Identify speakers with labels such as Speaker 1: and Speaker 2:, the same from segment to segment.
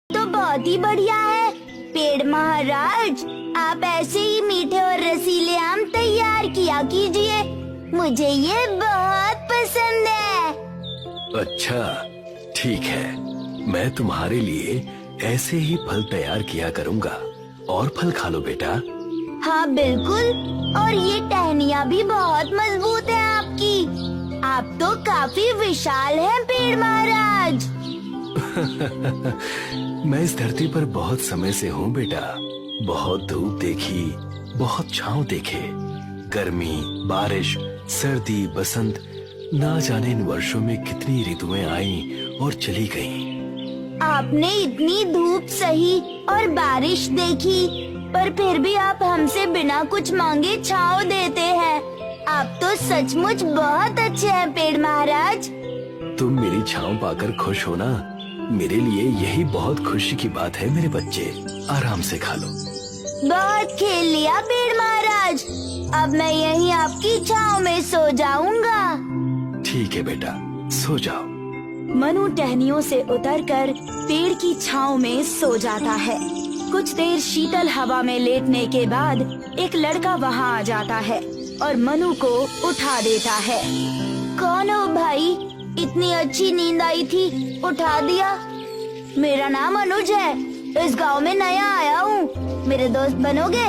Speaker 1: तो बहुत ही बढ़िया है। पेड़ महाराज, आप ऐसे ही मीठे और रसीले आम तैयार किया कीजिए, मुझे ये बहुत पसंद है।
Speaker 2: अच्छा ठीक है, मैं तुम्हारे लिए ऐसे ही फल तैयार किया करूँगा। और फल खा लो बेटा।
Speaker 1: हाँ बिल्कुल, और ये टहनियाँ भी बहुत मजबूत है आपकी। आप तो काफी विशाल हैं पेड़ महाराज।
Speaker 2: मैं इस धरती पर बहुत समय से हूँ बेटा। बहुत धूप देखी, बहुत छांव देखे, गर्मी, बारिश, सर्दी, बसंत, ना जाने इन वर्षों में कितनी ऋतुएं आईं और चली गईं।
Speaker 1: आपने इतनी धूप सही और बारिश देखी, पर फिर भी आप हमसे बिना कुछ मांगे छांव देते हैं। आप तो सचमुच बहुत अच्छे हैं पेड़ महाराज।
Speaker 2: तुम मेरी छांव पाकर खुश हो ना? मेरे लिए यही बहुत खुशी की बात है मेरे बच्चे। आराम से खा लो।
Speaker 1: बहुत खेल लिया पेड़ महाराज, अब मैं यहीं आपकी छांव में सो जाऊंगा।
Speaker 2: ठीक है बेटा, सो जाओ।
Speaker 1: मनु टहनियों से उतरकर पेड़ की छांव में सो जाता है। कुछ देर शीतल हवा में लेटने के बाद एक लड़का वहाँ आ जाता है और मनु को उठा देता है। कौन हो भाई? इतनी अच्छी नींद आई थी, उठा दिया। मेरा नाम अनुज है, इस गांव में नया आया हूँ, मेरे दोस्त बनोगे?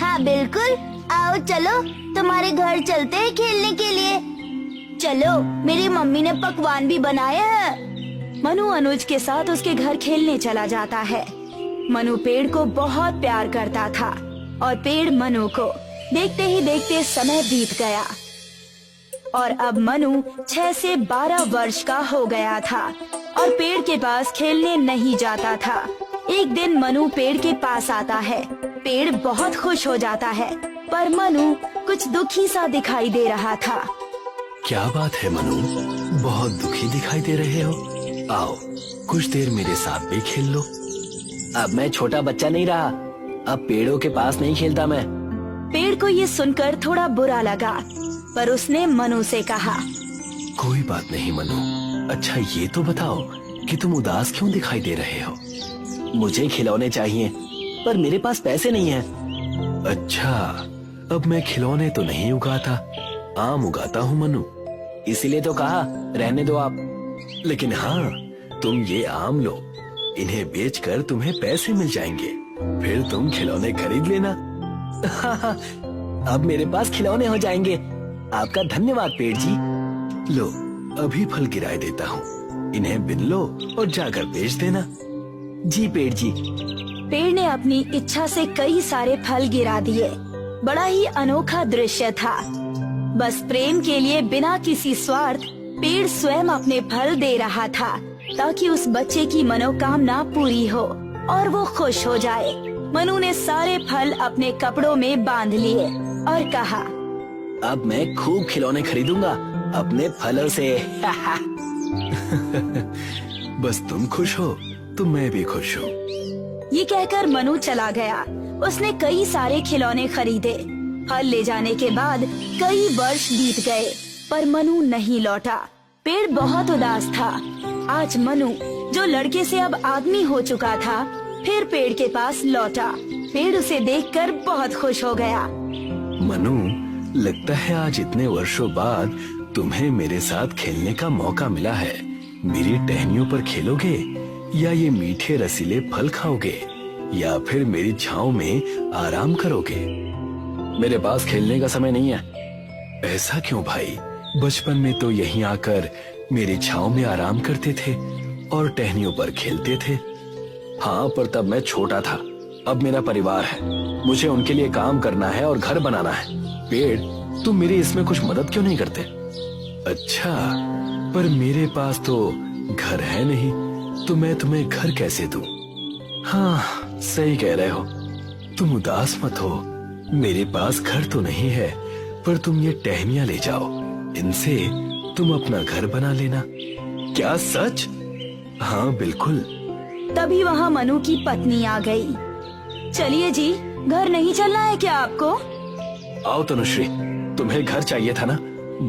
Speaker 1: हाँ बिल्कुल, आओ चलो तुम्हारे घर चलते हैं खेलने के लिए। चलो, मेरी मम्मी ने पकवान भी बनाए हैं। मनु अनुज के साथ उसके घर खेलने चला जाता है। मनु पेड़ को बहुत प्यार करता था और पेड़ मनु को। देखते ही देखते समय बीत गया और अब मनु 6 से 12 वर्ष का हो गया था और पेड़ के पास खेलने नहीं जाता था। एक दिन मनु पेड़ के पास आता है। पेड़ बहुत खुश हो जाता है, पर मनु कुछ दुखी सा दिखाई दे रहा था।
Speaker 2: क्या बात है मनु, बहुत दुखी दिखाई दे रहे हो? आओ कुछ देर मेरे साथ भी खेल लो।
Speaker 3: अब मैं छोटा बच्चा नहीं रहा, अब पेड़ों के पास नहीं खेलता मैं।
Speaker 1: पेड़ को ये सुनकर थोड़ा बुरा लगा, पर उसने मनु से कहा,
Speaker 2: कोई बात नहीं मनु। अच्छा ये तो बताओ कि तुम उदास क्यों दिखाई दे रहे हो?
Speaker 3: मुझे खिलौने चाहिए, पर मेरे पास पैसे नहीं है।
Speaker 2: अच्छा, अब मैं खिलौने तो नहीं उगाता, आम उगाता हूँ मनु।
Speaker 3: इसीलिए तो कहा रहने दो आप।
Speaker 2: लेकिन हाँ, तुम ये आम लो, इन्हें बेचकर तुम्हें पैसे मिल जाएंगे, फिर तुम खिलौने खरीद लेना।
Speaker 3: अब मेरे पास खिलौने हो जाएंगे। आपका धन्यवाद पेड़ जी।
Speaker 2: लो, अभी फल गिराए देता हूँ, इन्हें बिन लो और जाकर बेच देना।
Speaker 3: जी पेड़ जी।
Speaker 1: पेड़ ने अपनी इच्छा से कई सारे फल गिरा दिए। बड़ा ही अनोखा दृश्य था। बस प्रेम के लिए बिना किसी स्वार्थ पेड़ स्वयं अपने फल दे रहा था, ताकि उस बच्चे की मनोकामना पूरी हो और वो खुश हो जाए। मनु ने सारे फल अपने कपड़ों में बांध लिए और कहा,
Speaker 3: अब मैं खूब खिलौने खरीदूंगा अपने फलों से।
Speaker 2: बस तुम खुश हो तो मैं भी खुश हूँ।
Speaker 1: ये कहकर मनु चला गया। उसने कई सारे खिलौने खरीदे। फल ले जाने के बाद कई वर्ष बीत गए, पर मनु नहीं लौटा। पेड़ बहुत उदास था। आज मनु, जो लड़के से अब आदमी हो चुका था, फिर पेड़ के पास लौटा। पेड़ उसे देखकर बहुत खुश हो गया।
Speaker 2: मनु, लगता है आज इतने वर्षों बाद तुम्हें मेरे साथ खेलने का मौका मिला है। मेरी टहनियों पर खेलोगे या ये मीठे रसीले फल खाओगे या फिर मेरी छांव में आराम करोगे?
Speaker 3: मेरे पास खेलने का समय नहीं है।
Speaker 2: ऐसा क्यों भाई? बचपन में तो यहीं आकर मेरी छांव में आराम करते थे और टहनियों पर खेलते थे।
Speaker 3: हाँ, पर तब मैं छोटा था। अब मेरा परिवार है, मुझे उनके लिए काम करना है और घर बनाना है।
Speaker 2: पेड़, तुम मेरी इसमें कुछ मदद क्यों नहीं करते? अच्छा, पर मेरे पास तो घर है नहीं, तो मैं तुम्हें घर कैसे दूं? हाँ, सही कह रहे हो। तुम उदास मत हो, मेरे पास घर तो नहीं है, पर तुम ये टहनियाँ ले जाओ, इनसे तुम अपना घर बना लेना। क्या सच? हाँ बिल्कुल।
Speaker 1: तभी वहाँ मनु की पत्नी आ गई। चलिए जी, घर नहीं चलना है क्या आपको?
Speaker 2: आओ तनुश्री, तुम्हें घर चाहिए था ना,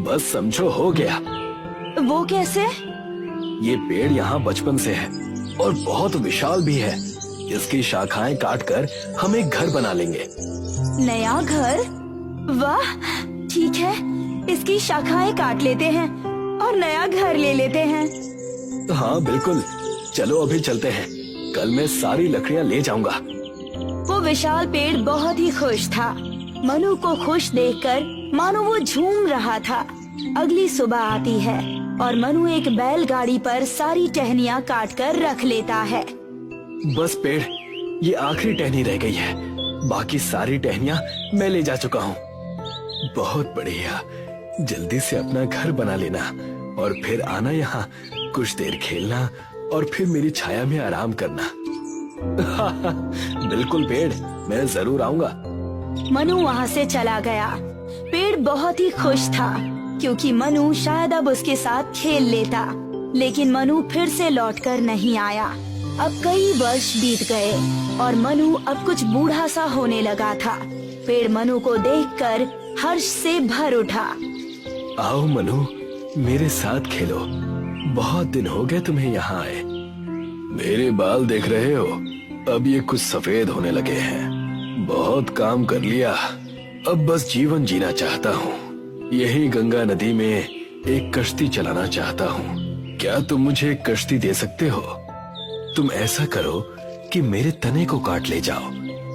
Speaker 2: बस समझो हो गया।
Speaker 1: वो कैसे?
Speaker 2: ये पेड़ यहाँ बचपन से है,
Speaker 3: और बहुत विशाल भी है। इसकी शाखाएं काटकर हम एक घर बना लेंगे।
Speaker 1: नया घर? वाह, ठीक है, इसकी शाखाएं काट लेते हैं और नया घर ले लेते हैं।
Speaker 3: हाँ बिल्कुल, चलो अभी चलते हैं। कल मैं सारी लकड़ियाँ ले जाऊंगा।
Speaker 1: वो विशाल पेड़ बहुत ही खुश था। मनु को खुश देखकर मानो वो झूम रहा था। अगली सुबह आती है और मनु एक बैलगाड़ी पर सारी टहनियाँ काट कर रख लेता है।
Speaker 3: बस पेड़, ये आखिरी टहनी रह गई है। बाकी सारी टहनियाँ मैं ले जा चुका हूँ। बहुत बढ़िया, जल्दी से अपना घर बना लेना और फिर आना यहाँ, कुछ देर खेलना और फिर मेरी छाया में आराम करना। बिल्कुल पेड़, मैं जरूर आऊंगा।
Speaker 1: मनु वहाँ से चला गया। पेड़ बहुत ही खुश था क्योंकि मनु शायद अब उसके साथ खेल लेता, लेकिन मनु फिर से लौटकर नहीं आया। अब कई वर्ष बीत गए और मनु अब कुछ बूढ़ा सा होने लगा था। पेड़ मनु को देखकर हर्ष से भर उठा।
Speaker 3: आओ मनु, मेरे साथ खेलो। बहुत दिन हो गए तुम्हें यहाँ आए। मेरे बाल देख रहे हो, अब ये कुछ सफेद होने लगे हैं। बहुत काम कर लिया, अब बस जीवन जीना चाहता हूँ। यही गंगा नदी में एक कश्ती चलाना चाहता हूँ। क्या तुम मुझे एक कश्ती दे सकते हो? तुम ऐसा करो कि मेरे तने को काट ले जाओ।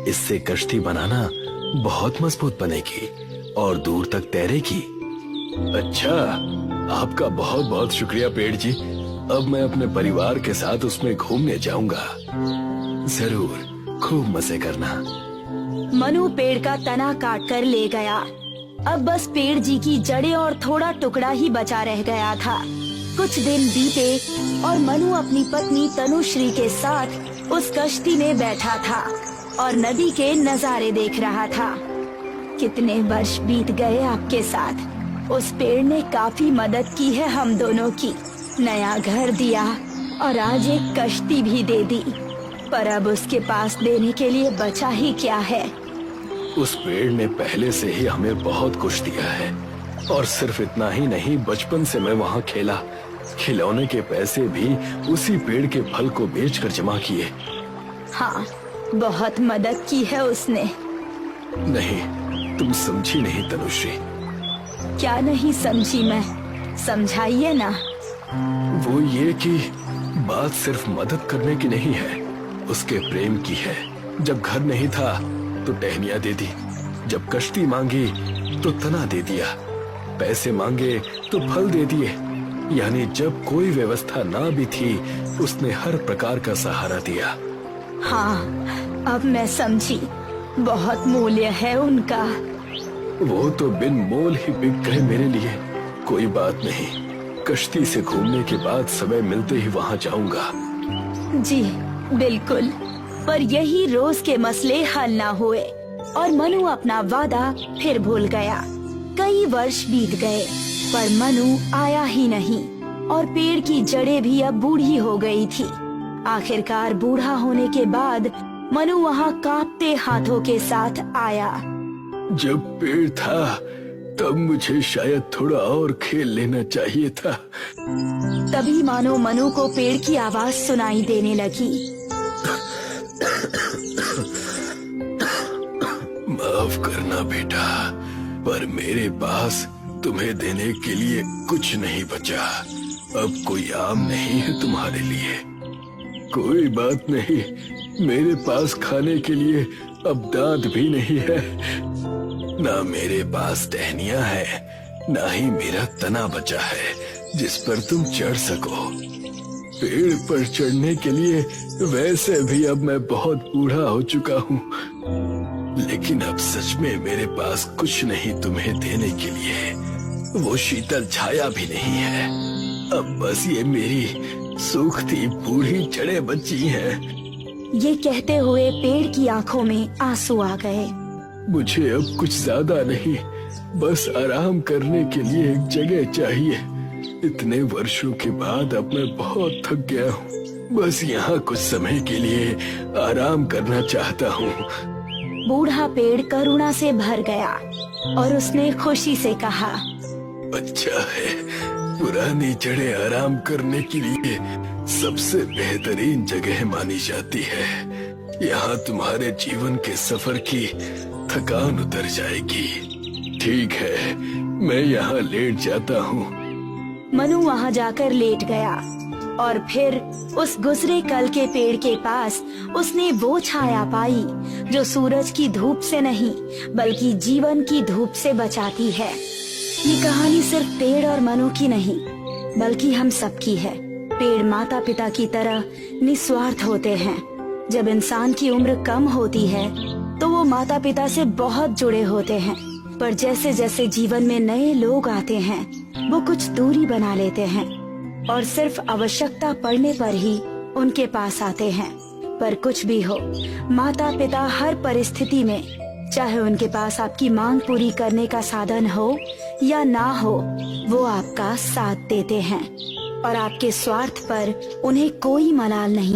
Speaker 3: इससे कश्ती बनाना बहुत मजबूत बनेगी और दूर तक तैरेगी। अच्छा, आपका बहुत बहुत शुक्रिया पेड़ जी। अब मैं अपने परिवार के साथ उसमें घूमने जाऊंगा। जरूर, खूब मजे करना।
Speaker 1: मनु पेड़ का तना काट कर ले गया। अब बस पेड़ जी की जड़ें और थोड़ा टुकड़ा ही बचा रह गया था। कुछ दिन बीते और मनु अपनी पत्नी तनुश्री के साथ उस कश्ती में बैठा था और नदी के नजारे देख रहा था। कितने वर्ष बीत गए आपके साथ। उस पेड़ ने काफी मदद की है हम दोनों की। नया घर दिया और आज एक कश्ती भी दे दी, पर अब उसके पास देने के लिए बचा ही क्या है।
Speaker 3: उस पेड़ ने पहले से ही हमें बहुत कुछ दिया है और सिर्फ इतना ही नहीं, बचपन से मैं वहाँ खेला। खिलौने के पैसे भी उसी पेड़ के फल को बेचकर जमा किए।
Speaker 1: हाँ, बहुत मदद की है उसने।
Speaker 3: नहीं, तुम समझी नहीं तनुश्री।
Speaker 1: क्या नहीं समझी मैं? समझाइए ना।
Speaker 3: वो ये कि बात सिर्फ मदद करने की नहीं है, उसके प्रेम की है। जब घर नहीं था तो टहनियाँ दे दी, जब कश्ती मांगी तो तना दे दिया, पैसे मांगे तो फल दे दिए। यानी जब कोई व्यवस्था ना भी थी, उसने हर प्रकार का सहारा दिया।
Speaker 1: हाँ, अब मैं समझी। बहुत मूल्य है उनका।
Speaker 3: वो तो बिन मोल ही बिक गए मेरे लिए। कोई बात नहीं, कश्ती से घूमने के बाद समय मिलते ही वहाँ जाऊंगा।
Speaker 1: जी बिल्कुल, पर यही रोज के मसले हल ना हुए और मनु अपना वादा फिर भूल गया। कई वर्ष बीत गए पर मनु आया ही नहीं और पेड़ की जड़ें भी अब बूढ़ी हो गई थी। आखिरकार बूढ़ा होने के बाद मनु वहाँ कांपते हाथों के साथ आया।
Speaker 3: जब पेड़ था तब मुझे शायद थोड़ा और खेल लेना चाहिए था।
Speaker 1: तभी मानो मनु को पेड़ की आवाज सुनाई देने लगी।
Speaker 3: माफ करना बेटा, पर मेरे पास तुम्हें देने के लिए कुछ नहीं बचा। अब कोई आम नहीं है तुम्हारे लिए। कोई बात नहीं, मेरे पास खाने के लिए अब दांत भी नहीं है। ना मेरे पास टहनियाँ है, ना ही मेरा तना बचा है जिस पर तुम चढ़ सको। पेड़ पर चढ़ने के लिए वैसे भी अब मैं बहुत बूढ़ा हो चुका हूँ, लेकिन अब सच में मेरे पास कुछ नहीं तुम्हें देने के लिए। वो शीतल छाया भी नहीं है। अब बस ये मेरी सूखती बूढ़ी जड़ें बची हैं।
Speaker 1: ये कहते हुए पेड़ की आंखों में आंसू आ गए।
Speaker 3: मुझे अब कुछ ज्यादा नहीं, बस आराम करने के लिए एक जगह चाहिए। इतने वर्षों के बाद अब मैं बहुत थक गया हूँ। बस यहाँ कुछ समय के लिए आराम करना चाहता हूँ।
Speaker 1: बूढ़ा पेड़ करुणा से भर गया और उसने खुशी से कहा,
Speaker 3: अच्छा है, पुरानी जड़ें आराम करने के लिए सबसे बेहतरीन जगह मानी जाती है। यहाँ तुम्हारे जीवन के सफर की थकान उतर जाएगी। ठीक है, मैं यहाँ लेट जाता हूँ।
Speaker 1: मनु वहाँ जाकर लेट गया और फिर उस गुजरे कल के पेड़ के पास उसने वो छाया पाई जो सूरज की धूप से नहीं बल्कि जीवन की धूप से बचाती है। ये कहानी सिर्फ पेड़ और मनु की नहीं बल्कि हम सबकी है। पेड़ माता पिता की तरह निस्वार्थ होते हैं। जब इंसान की उम्र कम होती है तो वो माता पिता से बहुत जुड़े होते हैं, पर जैसे जैसे जीवन में नए लोग आते हैं वो कुछ दूरी बना लेते हैं और सिर्फ आवश्यकता पड़ने पर ही उनके पास आते हैं। पर कुछ भी हो, माता पिता हर परिस्थिति में, चाहे उनके पास आपकी मांग पूरी करने का साधन हो या ना हो, वो आपका साथ देते हैं और आपके स्वार्थ पर उन्हें कोई मलाल नहीं।